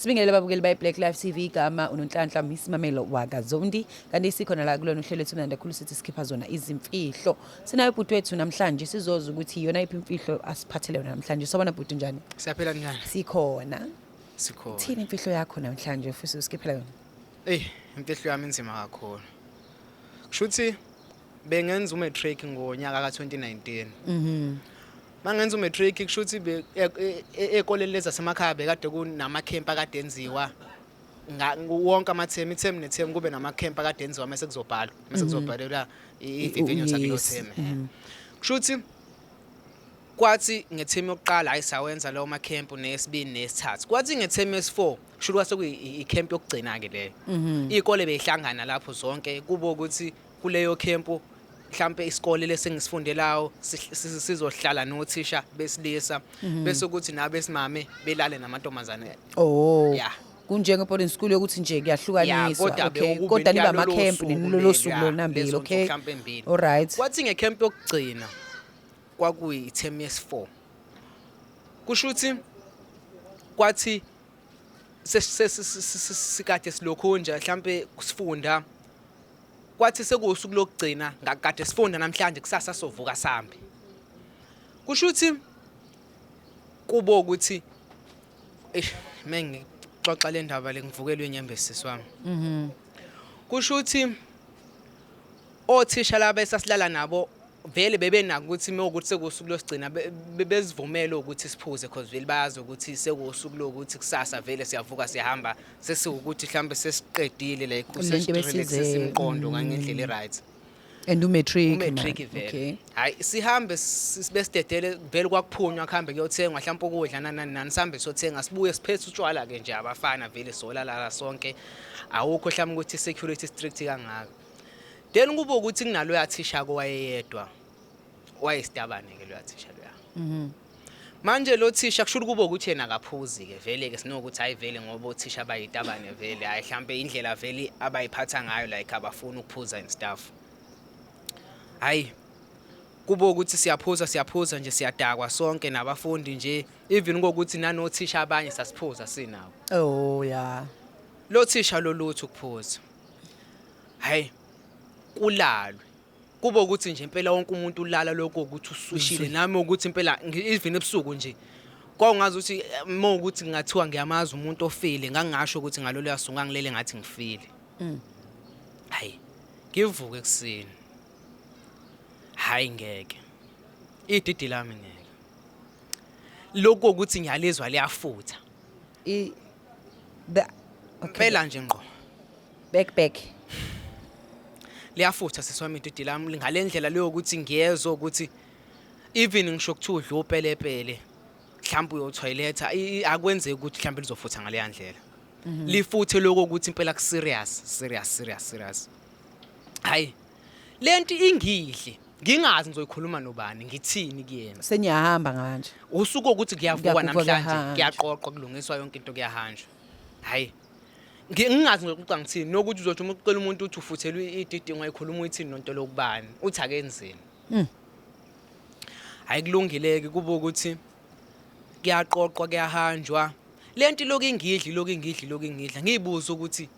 Sibingelele babukeli bayi Black Life TV igama uNonhlanhla Miss Mamelo wakaZondi kanti sikhona la kulona uhlelo ethu khulu sithi skipha zona izimfihlo. Sinayo bhuti wethu namhlanje sizoza ukuthi iyona iphi imfihlo asiphathele yona namhlanje. Sobona bhuti njani? Siyaphela njani? Sikhona. Sikhona. Thini imfihlo yakho namhlanje futhi uskiphela yona? Imfihlo yami inzima kakhulu. Kushuthi bengenza umatric ngonyaka ka2019. Mangenza umatric kushuthi ekoleni lezasemakhaya bekade kunama camp akade enziwa wonke amathemu ithemu nethemu kube nama camp akade enziwa mase kuzobhalwa ivivinyo sakhe themu. Kushuthi kwathi ngethemu yokuqala ayisawenza lawo ma camp nesibini nesithathu. Kwathi ngethemu yesi4 kushuthi kwase kuyi camp yokugcina ke leyo. Izikole beyihlangana lapho zonke kubo ukuthi kuleyo camp mhlambe isikole lesengizifundelayo sizohlala nothisha besilisa bese ukuthi nabesimame belale namantombazane. Oh. Yeah. Kunjenge boarding school yokuthi nje kuyahlukaniswa. Okay. Kodwa niba ama camp nilolo suku lonambili, okay? All right. Kwathi ngecamp yokugcina kwakuyi term yesi4. Kushuthi kwathi sikade silokho nje mhlambe kusifunda kwathi sekusuku lokugcina ngakade sifunda namhlanje kusasa sovuka sambe. Kushuthi kubo ukuthi mengixoxa le ndaba le ngivukelwe inyembezi siswami. Kushuthi othisha laba esasilala nabo vele bebenaka ukuthi ukuthi sekusuku losigcina bezivumela ukuthi siphuze because vele bayazi ukuthi sekusuku lokuthi kusasa vele siyavuka siyahamba sesiwukuthi mhlambe sesiqedile la ikhusesisimqondo ngendlela eright and umatric vele. Okay. Hayi sihambe besidedele vele kwakuphunywa kuhambe kuyothengwa mhlawumbe ukudla nani sihambe sothenga sibuye siphethe utshwala ke nje abafana vele solala sonke awukho mhlawumbe ukuthi security strict kangaka. Then kube ukuthi kunalo yathisha kwayedwa wayesitabane ke lo yathisha loya. Manje lo thisha kusho kube ukuthi yena akaphuzi ke vele ke sinokuthi hayi vele ngoba othisha bayitabane vele hayi mhlambe indlela vele abayiphatha ngayo like abafuna ukuphuza and stuff. Hayi kube ukuthi siyaphuza nje siyadakwa sonke nabafundi nje even kokuthi nanothisha abanye sasiphuza sinawo. Oh yeah. Lo thisha lo lutho ukuphuza. Hayi kulalwe kuba ukuthi nje impela wonke umuntu ulala lokho ukuthi usushile nami ukuthi impela even ebusuku nje kwaungazi ukuthi ukuthi ngathiwa ngiyamaza umuntu ofile ngangasho ukuthi ngalolu yasunga ngilele ngathi ngifile. Hayi ngivuke ekseni hayi ngeke ididi lami ngeke lokho ukuthi ngiyalizwa liyafutha phela nje ngqo back liyafutha seswami ididi lami ngalendlela leyo ukuthi ngiyezwe ukuthi even ngisho ukuthi udla upelepele mhlawumbe uyotoilet akwenzeki ukuthi mhlawumbe lizofutha ngale yandlela lifuthe lokho ukuthi impela ku serious hayi lento ingidle ngingazi ngizoyikhuluma nobani ngithini kuyena senyahamba manje usuku ukuthi kuyavuka namhlanje kuyaqoqwa kulungiswa yonke into kuyahanjwa hayi ngingazi ngokuxa ngithini nokuthi uzothi ucela umuntu uthi ufuthelwe ididi ngayikhuluma uyithini nonto lokubani uthi akenzeni. Hayi kulungileke kuba ukuthi kuyaqoqwa kuyahanjwa lento lokho ingidla ngiyibuza ukuthi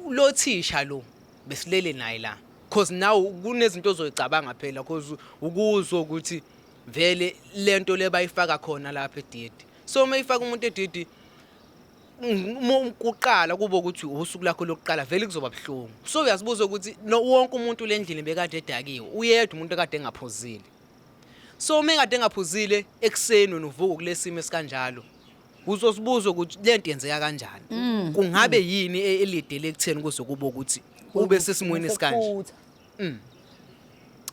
lo thisha lo besilele naye la because now kunezinto ozoyicabanga phela because ukuzwa ukuthi vele lento lebayifaka khona lapha edidi so mayifaka umuntu edidi ukuqala kuba ukuthi usuku lakho lokuqala vele kuzoba buhlungu so uyazibuza ukuthi wonke umuntu lendlini bekade edakiwe uyedwa umuntu ekade engaphuzile so mengade engaphuzile ekseni uvuka kulesimo esikanjalo uzosibuza ukuthi lento yenzeka kanjani kungabe yini elidele ekutheni kuze kuba ukuthi ube sesimweni esikanje.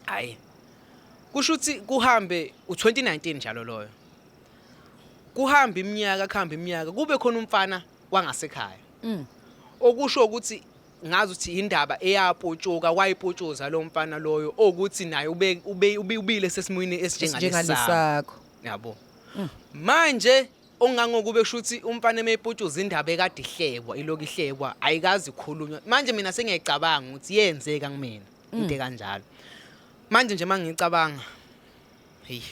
Hayi kusho ukuthi kuhambe u2019 njalo loyo kuhamba iminyaka kube khona umfana wangasekhaya okusho ukuthi ngazi ukuthi indaba eyapotshoka wayipotshoza lo mfana loyo ukuthi naye ubile sesimweni esinjengalesakho yabo. Manje ongangokube kusho ukuthi umfana emepotshoza indaba ekade ihlekwa iloku ihlekwa ayikazi ikhulunywa manje mina sengiyacabanga ukuthi yenzeka kumina into kanjalo manje nje mangicabanga hey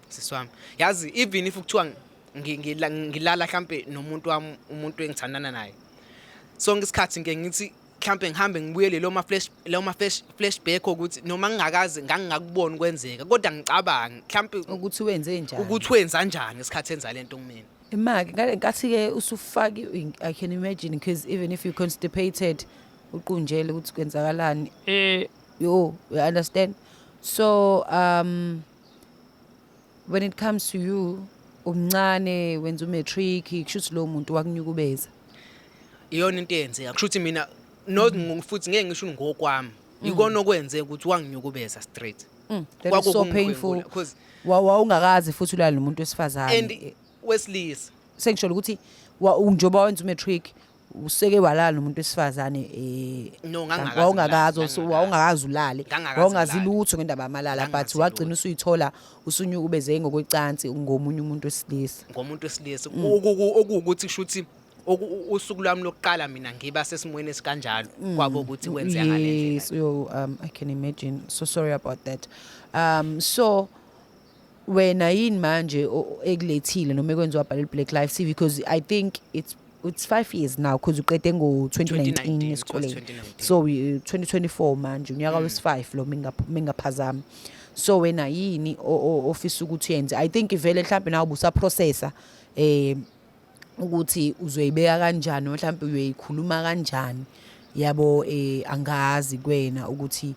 siswami yazi even if kuthiwa ngilala mhlambe nomuntu wami umuntu engithandana naye sonke isikhathi ngithi mhlambe ngihambe ngibuyele lo ma flashback ukuthi noma ngingakaze ngangakubona kwenzeka kodwa ngicabanga mhlambe ukuthi wenze njani ukuthi wenza kanjani isikhathi enza lento kumina imaki ngathi ke usufaki I can imagine because even if you constipated uqunjele ukuthi kwenzakalani you understand so when it comes to you umncane wenza umatric kushuthi lo muntu wakunyukubeza iyona into eyenzeka kushuthi mina futhi ngeke ngisho ngokwami ikona okwenzeka ukuthi wanginyukubeza straight that is so painful because wawungakazi futhi ulala nomuntu wesifazane and wesilisa sengisho ukuthi njoba wenza umatric useke walala nomuntu wesifazane wawungakazi ulale wawungazi lutho ngendaba yamalala but wagcina usuyithola usunyukubeze ngokwecansi ngomunye umuntu wesilisa okuwukuthi kushuthi usuku lwami lokuqala mina ngiba sesimweni esikanjalo kwabo ukuthi kwenzeka ngale ndlela so I can imagine so sorry about that so wena yini manje ekulethile noma ekwenziwa bhalele Black Lives TV because I think it's 5 years now because uqede ngo2019 esikoleni so 2024 manje unyaka wesi5 lo mingaphazama so wena yini ofisa ukuthi uyenze I think ivele mhlawumbe nawe ubusa processor ukuthi uzoyibeka kanjani mhlawumbe uyoyikhuluma kanjani yabo angazi kwena ukuthi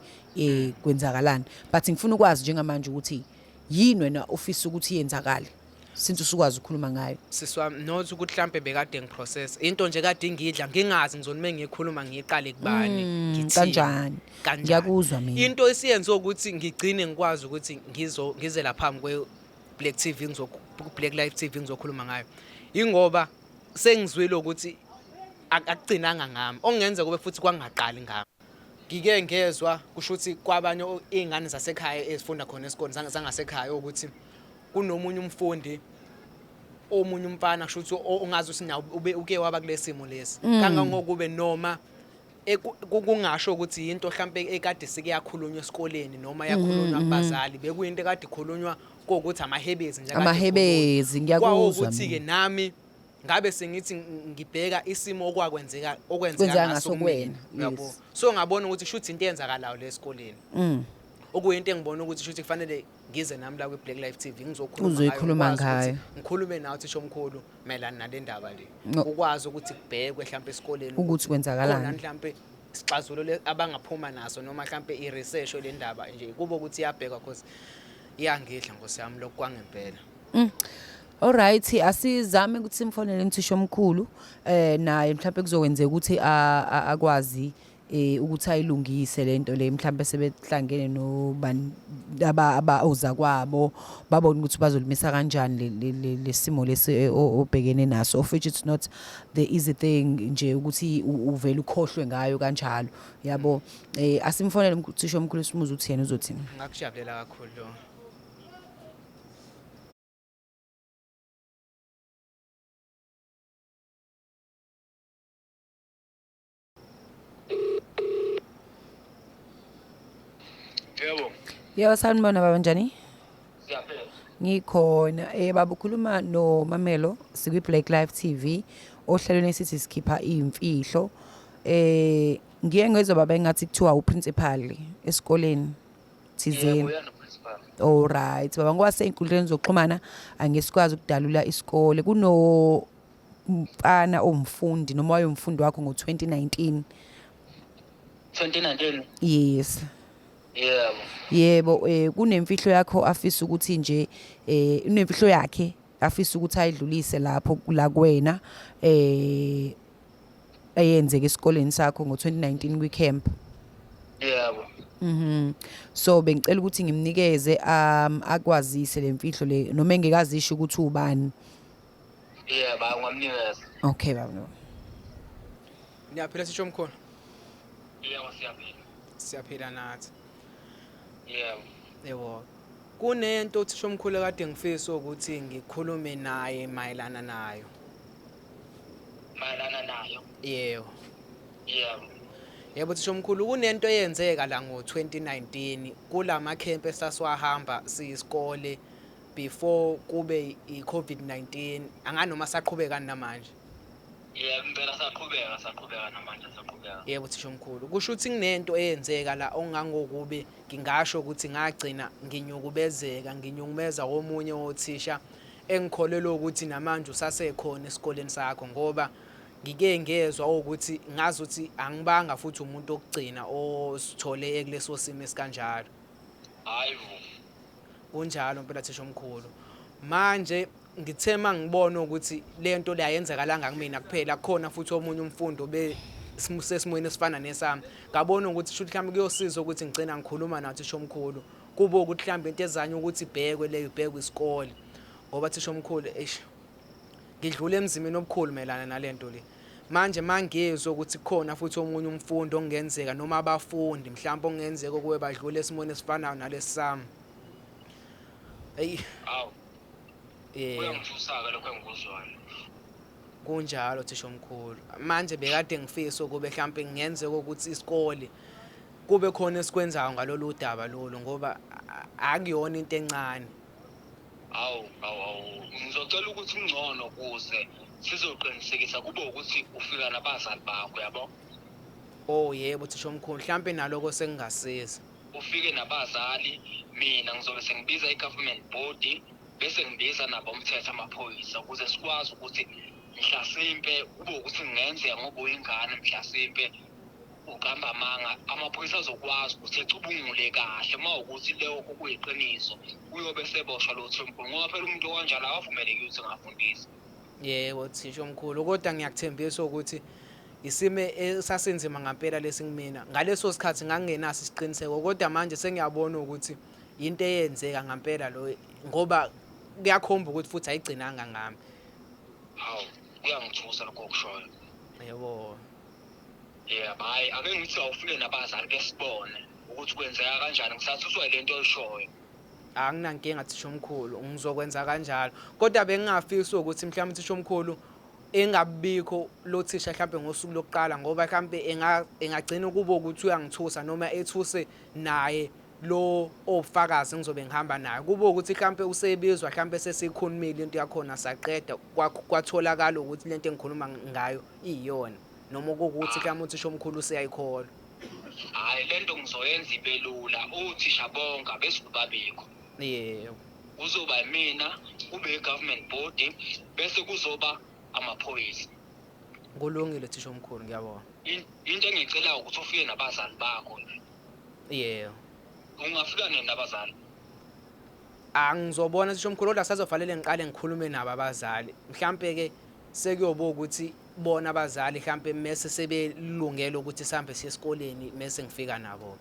kwenzakalani but ngifuna ukwazi njengamanje ukuthi yini wena ofisa ukuthi yenzakale since usukwazi ukukhuluma ngayo siswami not ukuthi mhlambe bekade ngiprocess into nje kade ngidla ngingazi ngizonime ngikhuluma ngiqale kubani ngithi kanjani ngiyakuzwa mina into esiyenze ukuthi ngigcine ngikwazi ukuthi ngize lapha kwe Black Lives TV ngizokhuluma ngayo ingoba sengizwile ukuthi akugcinanga ngami ongenza kube futhi kwangaqali ngami ngike ngezwe kusho ukuthi kwabanye izingane zasekhaya ezifunda khona esikoleni zangasekhaya ukuthi kunomunye umfundi omunye umfana kusho ukuthi ongazi usinawo uke waba kulesimo lesi kangangokube noma kungasho ukuthi into mhlambe ekade sikuyakhulunywa esikoleni noma yakhulunywa kubazali bekuyinto ekade ikhulunywa ukuthi amahebezi nje amahebezi ngiyakuzwa ukuthi ke nami ngabe sengithi ngibheka isimo okwenzeka ngaso kwena yabo so ngabona ukuthi shuthi into yenzakalayo lesikoleni okuyinto engibona ukuthi shuthi kufanele ngize nami la kwi Black Lives TV uzoyikhuluma ngayo ngikhulume nawe thisha omkhulu mayelana nale ndaba le ukwazi ukuthi kubhekwe mhlawumbe esikoleni ukuthi kwenzakalani khona mhlawumbe isixazululo abangaphuma naso noma mhlawumbe iresearch le ndaba nje kuba ukuthi iyabhekwa because iyangidla ngosiyami lokwangempela Alright asizame ukuthi simfonele umthisha omkhulu naye mhlawumbe kuzokwenzeka ukuthi akwazi ukuthi ayilungise lento le mhlawumbe sebehlangene nobani oza kwabo babona ukuthi bazolimisa kanjani lesimo lesi obhekene naso of which it's not the easy thing nje ukuthi uvele ukhohlwe ngayo kanjalo yabo asimfonele umthisha omkhulu simuze ukuthi yena uzothini ngakujabulela kakhulu lo Yebo sanibona baba njani? Siyaphela. Ngikhona baba ukhuluma no Mamelo sikwi Black Lives TV ohlelweni esithi sikhipha imfihlo ngiye ngezwe baba engathi kuthiwa uprincipal esikoleni thizeni. Yebo uyena principal. All right baba ngoba seyinkundleni zokuxhumana angesikwazi ukudalula isikole kuno mfana omfundi noma wayomfundi wakho ngo2019. 2019 yes yebo kunemfihlo yakho afisa ukuthi nje unemfihlo yakhe afisa ukuthi ayidlulise lapho la kuwena ayenzeke esikoleni sakho ngo2019 kwi camp yebo so bengicela ukuthi ngimnikeze akwazise lemfihlo le noma engekazisho ukuthi ubani yebo ngamnikeza okay baba niyaphila sisho omkhulu yebo siyaphila nathi yebo kunento thisha omkhulu kade ngifisa ukuthi ngikhulume naye mayelana nayo yebo thisha omkhulu kunento eyenzeka la ngo2019 kulama camp esasiwahamba siyisikole before kube i-COVID-19 anganoma saqhubeka namanje. Yeah, impela saqhubeka namanje saqhubeka. Yebo thisha omkhulu. Kusho ukuthi kunento eyenzeka la ongangokube ngingasho ukuthi ngagcina nginyukubeza omunye othisha engikholelwa ukuthi namanje usasekhona esikoleni sakho ngoba ngike ngezwe ukuthi ngazi ukuthi angibanga futhi umuntu okugcina osithole ekuleso simo esikanjalo. Hayibo. Kunjalo impela thisha omkhulu. Manje ngithema ngibona ukuthi lento le ayenzakalanga kumina kuphela kukhona futhi omunye umfundo sesimweni esifana nesami ngabona ukuthi shuthi mhlawumbe kuyosiza ukuthi ngicina ngikhuluma nathi thisha omkhulu kube ukuthi mhlawumbe into ezanye ukuthi ibhekwe isikole ngoba thisha omkhulu ngidlule emzimeni obukhulu melana nalento le. Manje mangezwe ukuthi kukhona futhi omunye umfundo ongenzeka noma abafundi mhlawumbe ongenzeka kuwe badlule esimweni esifanayo nalesami. Hey. Awu. Uyangithusa-ke lokho engikuzwayo. Kunjalo thisha omkhulu. Manje bekade ngifisa kube mhlawumbe ngenzeka ukuthi isikole kube khona esikwenzayo ngalolu daba lolu ngoba akuyona into encane. Awu. Ngizocela ukuthi ungcono kuze sizoqinisekisa kube ukuthi ufika nabazali bakho yabo. Oh yebo thisha omkhulu mhlawumbe naloko sengingasiza. Ufike nabazali mina ngizobe sengibiza i-government body bese ngibiza nabo umthetho amaphoyisa ukuze sikwazi ukuthi mhlasimpe kube ukuthi ngenzeka ngoba uyingane mhlasimpe ugamba amanga amaphoyisa azokwazi ukuthi ecubungule kahle mawukuthi leyo kuyiqiniso uyobe seboshwa lo Thembu ngoba phela umuntu kanjalo akavumeleki ukuthi ngafundisa. Yebo thisha omkhulu kodwa ngiyakuthembisa ukuthi isime esasenzima ngempela lesingimina ngaleso sikhathi ngangenaso isiqiniseko kodwa manje sengiyabona ukuthi into eyenzeka ngempela lo ngoba kuyakhomba ukuthi futhi ayigcinanga ngami. Hawu kuyangithusa lokho kushoyo. Yebo. Yeah, hayi ake ngithi awufike nabazali besibone ukuthi kwenzeka kanjani ngisathuthwa lento oyishoyo. Anginankinga thisha omkhulu ngizokwenza kanjalo kodwa bengingafisa ukuthi mhlawumbe thisha omkhulu engabikho lo thisha mhlawumbe ngosuku lokuqala ngoba mhlawumbe engagcina kubo ukuthi uyangithusa noma ethuse naye lo ofakazi ngizobe ngihamba naye kube ukuthi mhlawumbe usebizwa mhlawumbe sesikhulumile into yakhona saqeda kwatholakala ukuthi lento engikhuluma ngayo iyona noma ukuthi mhlawumbe uthisha omkhulu useyayikholwa. Hayi lento ngizoyenza ibelula uthisha bonke bese kubabikho. Yebo. Kuzoba yimina kube i-government body bese kuzoba amaphoyisa. Kulungile thisha omkhulu ngiyabona. Into engicela ukuthi ufike nabazali bakho. Yebo. Ungafika nini nabazali? Angizobona thisha omkhulu kodwa sazofanele ngiqale ngikhulume nabo abazali mhlawumbe ke sekuyoba ukuthi bona abazali mhlawumbe mase sebelungela ukuthi sihambe siye esikoleni mase ngifika nabo.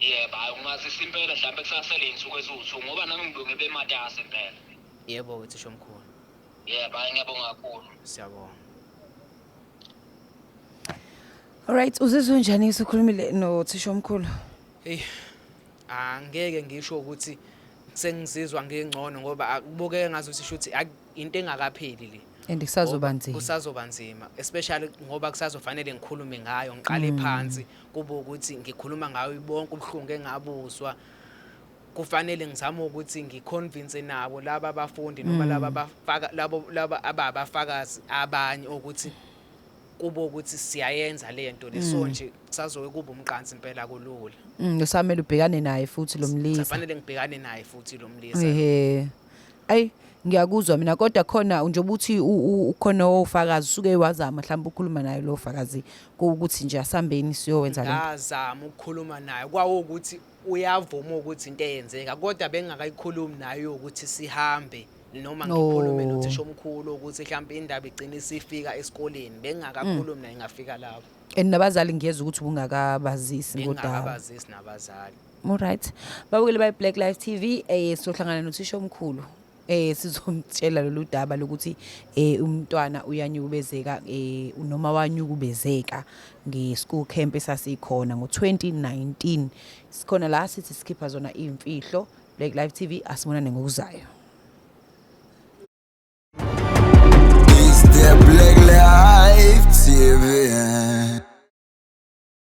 Yebo ungazisa impela mhlawumbe kusasele insuku eziwu2 ngoba nami ngilunge bematasa impela. Yebo thisha omkhulu. Yebo ngiyabonga kakhulu. Siyabonga. Alright uzizwe njani ukhulumile no thisha omkhulu? Angeke ngisho ukuthi sengizizwa ngingcono ngoba akubukeke ngazuthi shuthi into engakapheli le. Andikusazoba nzima. Kusazoba nzima especially ngoba kusazofanele ngikhulume ngayo ngiqale phansi kube ukuthi ngikhuluma ngayo bonke ubuhlungu engabuzwa kufanele ngizame ukuthi ngiconvince nabo laba abafundi noma laba abafakazi abanye ukuthi kube ukuthi siyayenza lento leso nje kusazowe kuba umqansi impela kulula. Usamele ubhekane naye futhi lo mlisa. Kufanele ngibhekane naye futhi lo mlisa. Ay ngiyakuzwa mina kodwa khona njengoba uthi ukhona ofakazi usuke wazama mhlawumbe ukukhuluma naye lo ofakazi ukuthi nje asambeni siyowenza lento. Ngazama ukukhuluma naye kwawo ukuthi uyavuma ukuthi into eyenzeka kodwa bengakayikhulumi naye ukuthi sihambe noma ngikhulume nothisha omkhulu ukuthi mhlawumbe indaba igcina isifika esikoleni bengakakhulumi naye ngafika lapho. Nabazali ngiyeza ukuthi ubungakabazisi kodwa ngingakabazisi nabazali. Alright. Babukele by Black Life TV sohlangana nothisha omkhulu. Sizomtshela lolu daba lokuthi umntwana uyanyukubezeka noma wanyukubezeka nge-school camp esasikhona ngo-2019 sikhona la sithi sikhipha zona imfihlo. Black Life TV asibonane ngokuzayo. It's the Black Life TV.